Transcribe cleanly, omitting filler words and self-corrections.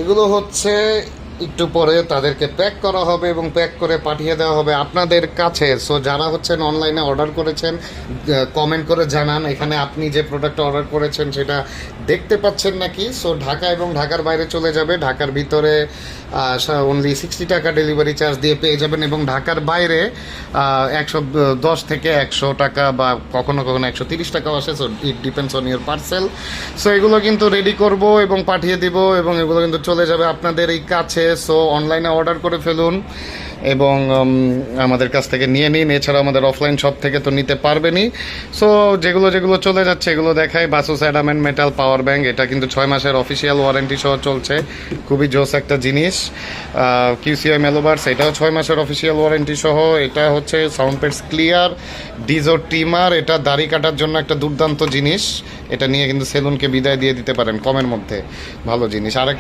এগুলো হচ্ছে একটু পরে তাদেরকে প্যাক করা হবে এবং প্যাক করে পাঠিয়ে দেওয়া হবে আপনাদের কাছে। সো যারা হচ্ছেন অনলাইনে অর্ডার করেছেন, কমেন্ট করে জানান এখানে আপনি যে প্রোডাক্ট অর্ডার করেছেন সেটা দেখতে পাচ্ছেন নাকি। সো ঢাকা এবং ঢাকার বাইরে চলে যাবে, ঢাকার ভিতরে অনলি 60 টাকা ডেলিভারি চার্জ দিয়ে পেয়ে যাবেন, এবং ঢাকার বাইরে 110 থেকে 100 টাকা বা কখনো কখনো 130 টাকাও আসে। So it depends on your parcel. So এগুলো কিন্তু রেডি করব এবং পাঠিয়ে দিব, এবং এগুলো কিন্তু চলে যাবে আপনাদের এই কাছে। সো অনলাইনে অর্ডার করে ফেলুন এবং আমাদের কাছ থেকে নিয়ে নিন। এছাড়া আমাদের অফলাইন শপ থেকে তো নিতে পারবেনই। সো যেগুলো যেগুলো চলে যাচ্ছে এগুলো দেখাই। বাসুস অ্যাডামেন্ট মেটাল পাওয়ার ব্যাঙ্ক, এটা কিন্তু 6 মাসের অফিসিয়াল ওয়ারেন্টি সহ চলছে, খুবই জোস একটা জিনিস। কিউসিআই মেলোবার্স, এটাও 6 মাসের অফিসিয়াল ওয়ারেন্টি সহ। এটা হচ্ছে সাউন্ড পেডস ক্লিয়ার ডিজো ট্রিমার, এটা দাড়ি কাটার জন্য একটা দুর্দান্ত জিনিস। এটা নিয়ে কিন্তু সেলুনকে বিদায় দিয়ে দিতে পারেন কমের মধ্যে, ভালো জিনিস। আরেকটা